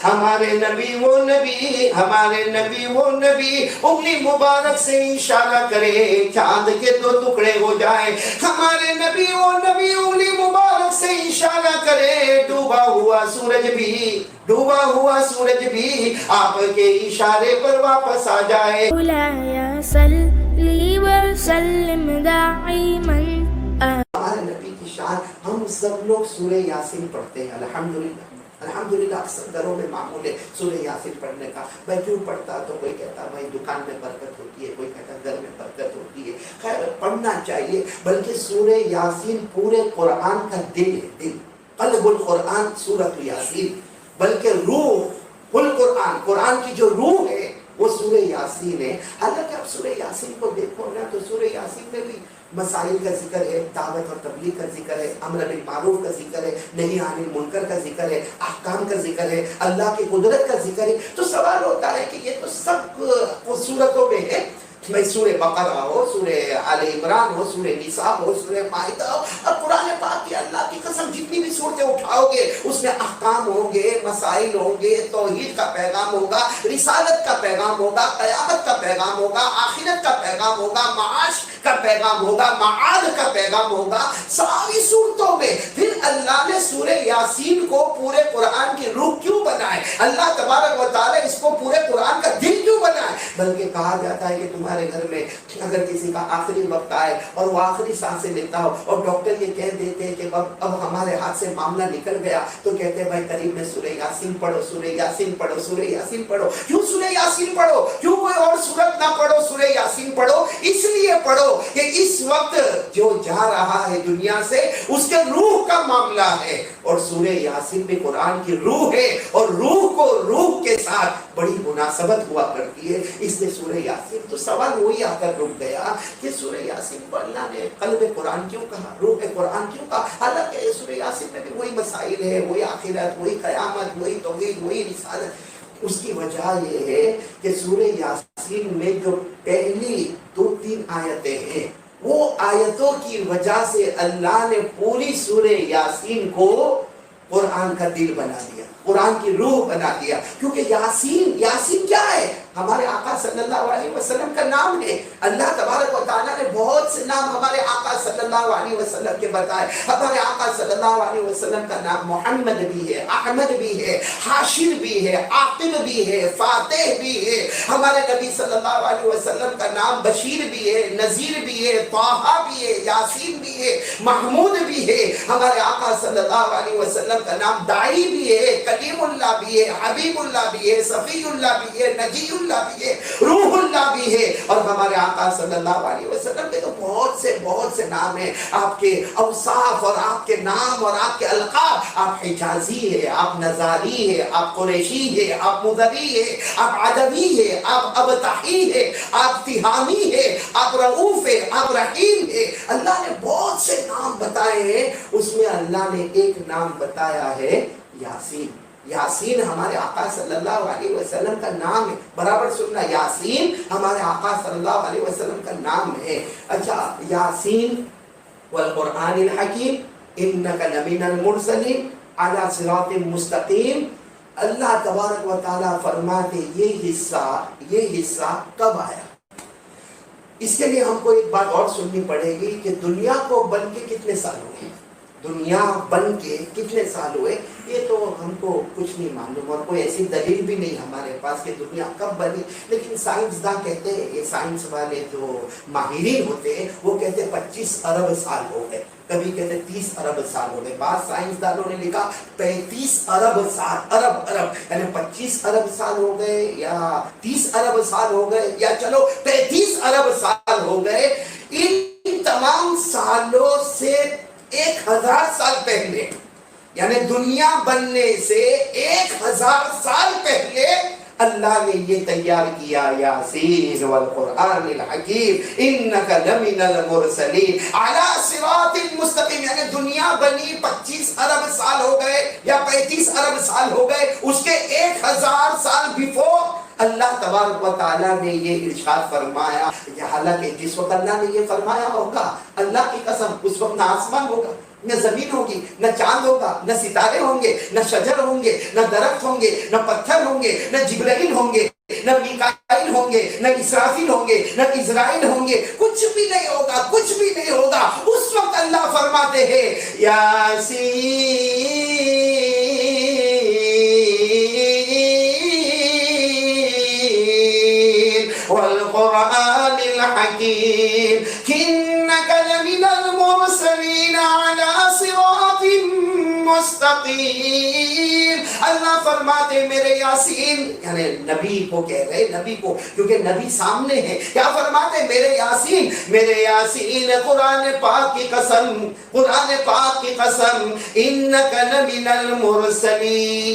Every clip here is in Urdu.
ہمارے نبی وہ نبی، ہمارے نبی وہ نبی، انگلی مبارک سے اشارہ کرے چاند کے دو ٹکڑے ہو جائیں۔ ہمارے نبی وہ نبی، انگلی مبارک سے اشارہ کرے ڈوبا ہوا سورج بھی، ڈوبا ہوا سورج بھی آپ کے اشارے پر واپس آ جائے۔ مولاي صلی وسلم دائما۔ ہمارے نبی کی شان ہم سب لوگ سورہ یاسین پڑھتے ہیں الحمدللہ، الحمدللہ اکثر گھروں میں معمول ہے سورہ یاسین پڑھنے کا۔ میں کیوں پڑھتا تو کوئی کہتا بھائی دکان میں برکت ہوتی ہے، کوئی کہتا گھر میں برکت ہوتی ہے۔ خیر پڑھنا چاہیے، بلکہ سورہ یاسین پورے قرآن کا دل ہے، دل، قلب القرآن سورۃ یاسین، بلکہ روح القرآن، قرآن کی جو روح ہے وہ سورہ یاسین ہے۔ حالانکہ آپ سورہ یاسین کو دیکھو نا تو سورہ یاسین میں بھی مسائل کا ذکر ہے، دعوت اور تبلیغ کا ذکر ہے، امر بالمعروف کا ذکر ہے، نہی عن المنکر کا ذکر ہے، احکام کا ذکر ہے، اللہ کی قدرت کا ذکر ہے۔ تو سوال ہوتا ہے کہ یہ تو سب صورتوں میں ہے، بھائی سورہ بقرہ ہو، سورہ آل عمران ہو، سورہ نساء ہو، سورہ مائدہ ہو، اور قرآن پاک کی اللہ کی قسم جتنی بھی صورتیں اٹھاؤ گے اس میں احکام ہوں گے، مسائل ہوں گے، توحید کا پیغام ہوگا، رسالت کا پیغام ہوگا، قیامت کا پیغام ہوگا، آخرت کا پیغام ہوگا، معاش کا پیغام ہوگا، معاد کا پیغام ہوگا، ساری صورتوں میں۔ پھر اللہ نے سورہ یاسین کو پورے قرآن کی روح کیوں بنائے؟ اللہ تبارک و تعالی اس کو پورے قرآن کا دل کیوں بنائے؟ بلکہ کہا جاتا ہے کہ تمہارے گھر میں اگر کسی کا آخری وقت آئے اور وہ آخری سانسیں لیتا ہو اور ڈاکٹر یہ کہہ دیتے ہیں کہ اب ہمارے ہاتھ سے معاملہ نکل گیا، تو کہتے ہیں بھائی قریب میں سورہ یاسین پڑھو، سورہ یاسین پڑھو، سورہ یاسین پڑھو۔ کیوں سورہ یاسین پڑھو؟ کیوں کوئی اور سورت نہ پڑھو؟ سورہ یاسین پڑھو اس لیے پڑھو کہ اس وقت جو جا رہا ہے دنیا سے اس کے روح کا معاملہ ہے، اور سورہ یاسین میں قرآن کی روح ہے، اور روح کو روح کے ساتھ بڑی مناسبت ہوا کرتی ہے، اس لیے سورہ یاسین۔ تو سوال وہی آ کر رک گیا کہ سورہ یاسین کو اللہ نے قلب قرآن کیوں کہا، روح قرآن کیوں کہا؟ حالانکہ سورہ یاسین میں بھی وہی مسائل ہے، وہی آخرت، وہی قیامت، وہی توحید، وہی رسالت۔ اس کی وجہ یہ ہے کہ سورہ یاسین میں جو پہلی 2-3 آیتیں ہیں وہ آیتوں کی وجہ سے اللہ نے پوری سورہ یاسین کو قرآن کا دل بنا دیا، قرآن کی روح بنا دیا۔ کیونکہ یاسین، یاسین کیا ہے؟ ہمارے آقا صلی اللہ علیہ وسلم کا نام ہے۔ اللہ تبارک و تعالیٰ نے بہت سے نام ہمارے آقا صلی اللہ علیہ وسلم کے بتائے۔ ہمارے آقا صلی اللہ علیہ وسلم کا نام محمد بھی ہے، احمد بھی ہے، حاشر بھی ہے، عاقب بھی ہے، فاتح بھی ہے۔ ہمارے نبی صلی اللہ علیہ وسلم کا نام بشیر بھی ہے، نذیر بھی ہے، طٰہٰ بھی ہے، یاسین بھی ہے، محمود بھی ہے۔ ہمارے آقا صلی اللہ علیہ وسلم کا نام داعی بھی ہے، کلیم اللہ بھی ہے، حبیب اللہ بھی ہے، صفی اللہ بھی ہے، نجی اللہ بھی ہے، روح اللہ بھی ہے۔ اور ہمارے آقا صلی اللہ علیہ وسلم کے تو بہت سے نام ہیں۔ آپ کے اوصاف اور آپ کے نام اور آپ کے القاب، آپ حجازی ہے، آپ نزاری ہے، آپ قریشی ہے، آپ مدری ہے، آپ عدوی ہے، آپ ابتحی ہے، آپ تہامی ہے، آپ رؤوف ہے، آپ رحیم ہے۔ اللہ نے بہت سے نام بتائے ہیں، اس میں اللہ نے ایک نام بتایا ہے یاسین۔ یاسین ہمارے آقا صلی اللہ علیہ وسلم کا نام ہے، برابر سننا، یاسین ہمارے آقا صلی اللہ علیہ وسلم کا نام ہے۔ اچھا، یاسین والقرآن الحکیم انک لمن المرسلین علی صراط مستقیم۔ اللہ تبارک و تعالیٰ فرماتے یہ حصہ کب آیا؟ اس کے لیے ہم کو ایک بات اور سننی پڑے گی کہ دنیا کو بن کے کتنے سال ہوئے، دنیا بن کے کتنے سال ہوئے، یہ تو ہم کو کچھ نہیں معلوم، اور کوئی ایسی دلیل بھی نہیں ہمارے پاس کہ دنیا کب بنی۔ لیکن سائنسداں کہتے ہیں، یہ سائنس والے جو ماہرین ہوتے ہیں وہ کہتے ہیں 25 ارب سال ہو گئے، کبھی کہتے ہیں 30 ارب سال ہو گئے۔ بعض سائنسدانوں نے لکھا 35 ارب سال، ارب یعنی 25 ارب سال ہو گئے یا 30 ارب سال ہو گئے یا چلو 35 ارب سال ہو گئے۔ ان تمام سالوں سے 1000 سال پہلے، یعنی دنیا بننے سے 1000 سال پہلے اللہ نے یہ تیار کیا، یاسین والقرآن الحکیم انک لمن المرسلین علی صراط مستقیم۔ یعنی دنیا بنی 25 ارب سال ہو گئے یا 35 ارب سال ہو گئے، اس کے 1000 سال بیفور اللہ تبارک و تعالیٰ نے یہ ارشاد فرمایا۔ حالانکہ جس وقت اللہ نے یہ فرمایا ہوگا، اللہ کی قسم اس وقت نہ آسمان ہوگا نہ زمین ہوگی، نہ چاند ہوگا، نہ ستارے ہوں گے، نہ شجر ہوں گے، نہ درخت ہوں گے، نہ پتھر ہوں گے، نہ جبرائیل ہوں گے، نہ میکائیل ہوں گے، نہ اسرافیل ہوں گے، نہ اسرائیل ہوں گے، کچھ بھی نہیں ہوگا، کچھ بھی نہیں ہوگا۔ اس وقت اللہ فرماتے ہیں یاسین والقرآن الحکیم انک لمن المرسلین علی صراط مستقیم۔ اللہ فرماتے میرے یاسین، یعنی نبی کو کہہ رہے، نبی کو، کیونکہ نبی سامنے ہے، کیا فرماتے میرے یاسین، میرے یاسین قرآن پاک کی قسم، قرآن پاک کی قسم، انک لمن المرسلین،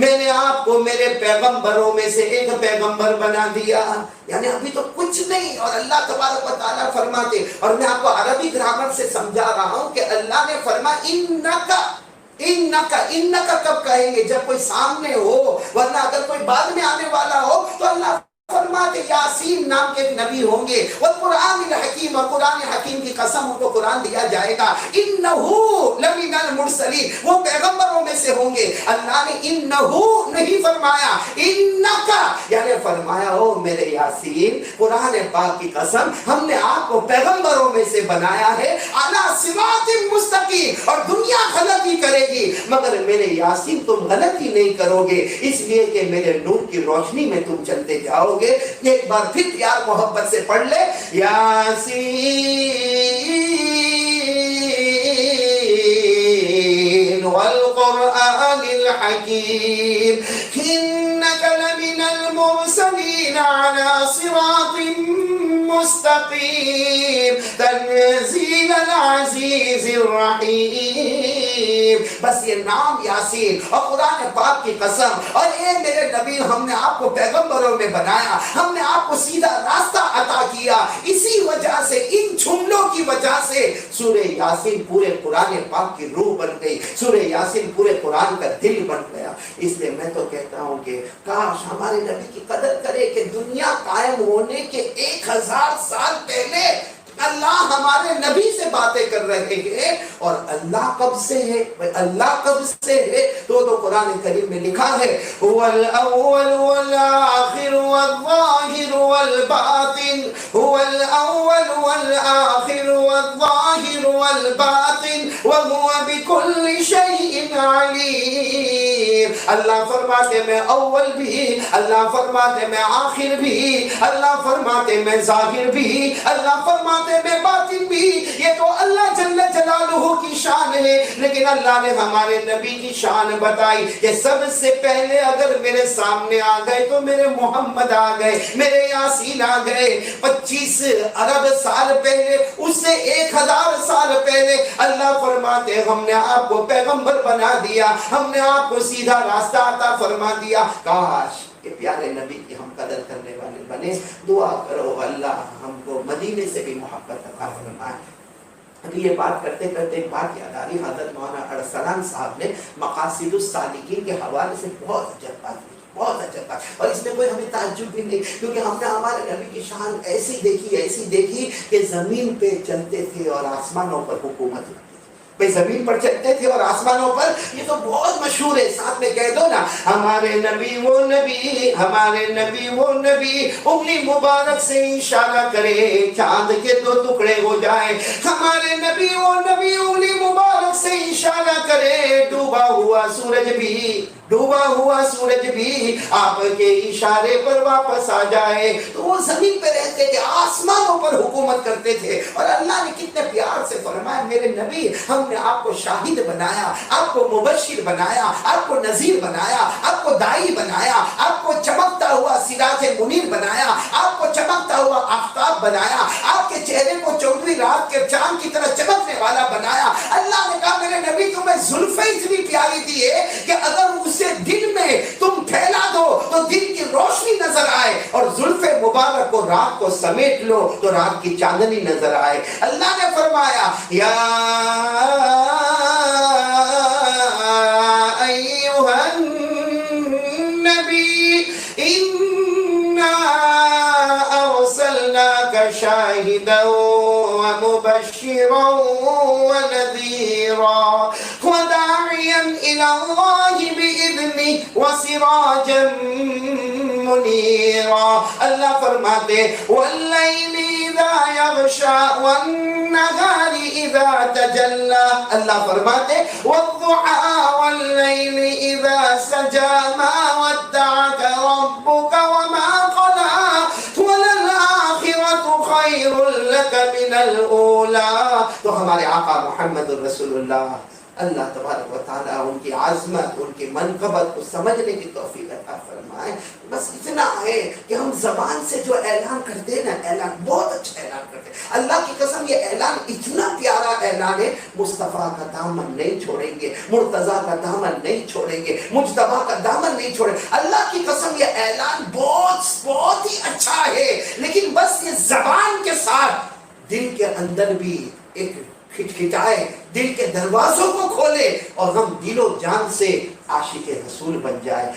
میں نے آپ کو میرے پیغمبروں میں سے ایک پیغمبر بنا دیا۔ یعنی ابھی تو کچھ نہیں، اور اللہ تبارک و تعالیٰ فرماتے، اور میں آپ کو عربی گرامر سے سمجھا رہا ہوں کہ اللہ نے فرمایا انکا کب کہیں گے؟ جب کوئی سامنے ہو، ورنہ اگر کوئی بعد میں آنے والا ہو تو اللہ فرماتے یاسین نام کے ایک نبی ہوں گے، والقرآن الحکیم، اور قرآن حکیم کی قسم ان کو قرآن دیا جائے گا، انہو لمن المرسلین، وہ پیغمبروں میں سے ہوں گے۔ اللہ نے انہو نہیں فرمایا، انکا، یعنی فرمایا او میرے یاسین قرآن پاک کی قسم، ہم نے آپ کو پیغمبروں میں سے بنایا ہے، علی صراط مستقیم، اور دنیا غلطی کرے گی مگر میرے یاسین تم غلطی نہیں کرو گے، اس لیے کہ میرے نور کی روشنی میں تم چلتے جاؤ گے۔ ایک بار پھر پیار محبت سے پڑھ لے یاسین والقرآن الحکیم انک لمن المرسلین علی صراط مستقیم تنزیل العزیز الرحیم۔ بس یہ نام یاسین اور قرآن پاک کی قسم، اور اے میرے نبی ہم نے آپ کو پیغمبروں میں بنایا، ہم نے آپ کو سیدھا راستہ عطا کیا، اسی وجہ سے، ان جملوں کی وجہ سے سورہ یاسین پورے قرآن پاک کی روح بن گئی، سورہ یاسین پورے قرآن کا دل بن گیا۔ اس لیے میں تو کہتا ہوں کہ کاش ہمارے نبی کی قدر کرے کہ دنیا قائم ہونے کے 1000 سال پہلے اللہ ہمارے نبی سے باتیں کر رہے ہیں، اور اللہ کب سے ہے؟ اللہ کب سے ہے؟ تو قرآن کریم میں لکھا ہے هو الاول والآخر والظاہر والباطن، هو الاول والآخر والظاہر والباطن وهو بكل شيء علیم۔ اللہ فرماتے میں اول بھی، اللہ فرماتے میں آخر بھی، اللہ فرماتے میں ظاہر بھی، اللہ فرماتے میں باطن بھی، یہ تو اللہ جل جلالہ کی شان ہے، لیکن اللہ نے ہمارے نبی کی شان بتائی کہ سب سے پہلے اگر میرے سامنے آ گئے تو میرے محمد آ گئے، میرے یاسین آ گئے۔ 25 ارب سال پہلے، اس سے 1000 سال پہلے اللہ فرماتے ہم نے آپ کو پیغمبر بنا دیا، ہم نے آپ کو سیدھا راستہ عطا فرما دیا۔ کاش کہ پیارے نبی کی ہم قدر کرنے والے بنے۔ دعا کرو اللہ ہم کو مدینے سے بھی محبت عطا فرمائے۔ ابھی یہ بات کرتے کرتے ایک بات یاد آ رہی، حضرت مولانا ارسلان صاحب نے مقاصد السالکین کے حوالے سے بہت عجب بات کی، بہت عجب بات، اور اس میں کوئی ہمیں تعجب بھی نہیں، کیونکہ ہم نے ہمارے نبی کی شان ایسی دیکھی کہ زمین پہ چلتے تھے اور آسمانوں پر حکومت کرتے تھے۔ بھئی زمین پر چلتے تھے اور آسمانوں پر، یہ تو بہت مشہور ہے، ساتھ میں کہہ دو نا، ہمارے نبی وہ نبی، ہمارے نبی وہ نبی، انگلی مبارک سے اشارہ کرے چاند کے 2 ٹکڑے ہو جائیں، ہمارے نبی وہ نبی، انگلی مبارک سے اشارہ کرے ڈوبا ہوا سورج بھی آپ کے اشارے پر واپس آ جائے۔ تو وہ زمین پہ رہتے تھے، آسمانوں پر حکومت کرتے تھے، اور اللہ نے کتنے پیار سے فرمایا میرے نبی ہم نے آپ کو شاہد بنایا، آپ کو مبشر بنایا، آپ کو نذیر بنایا، آپ کو دائی بنایا، آپ کو چمکتا ہوا سراج منیر بنایا، آپ کو چمکتا ہوا آفتاب بنایا، آپ کے چہرے کو 14ویں رات کے چاند کی طرح چمکنے والا بنایا۔ اللہ نے کہا میرے نبی تمہیں زلفیں اتنی پیاری دی ہے کہ اگر اسے دن میں تم پھیلا دو تو دن کی روشنی نظر آئے، اور زلف مبارک کو رات کو سمیٹ لو تو رات کی چاندنی نظر آئے۔ اللہ نے فرمایا یا ایھا النبی انا ارسلناک شاہدا ومبشرا بشيرا ونذيرا وداعيا إلى الله بإذنه وسراجا منيرا. اللہ فرماتے واللیل اذا یغشا والنہار اذا تجلی. اللہ فرماتے والضحى واللیل اذا سجى ما ودعك ربك وما قلى وللآخرة خير لك من الأولى. تو ہمارے آقا محمد رسول اللہ اللہ تبارک و تعالیٰ ان کی عظمت ان کی منقبت کو سمجھنے کی توفیق عطا فرمائے. بس اتنا ہے کہ ہم زبان سے جو اعلان کرتے ہیں نا، اعلان بہت اچھا اعلان کرتے ہیں. اللہ کی قسم یہ اعلان اتنا پیارا اعلان ہے. مصطفیٰ کا دامن نہیں چھوڑیں گے، مرتضیٰ کا دامن نہیں چھوڑیں گے، مجتبیٰ کا دامن نہیں چھوڑیں. اللہ کی قسم یہ اعلان بہت ہی اچھا ہے، لیکن بس یہ زبان کے ساتھ دل کے اندر بھی ایک کھٹکھٹائے، دل کے دروازوں کو کھولے اور ہم دل و جان سے عاشق رسول بن جائے.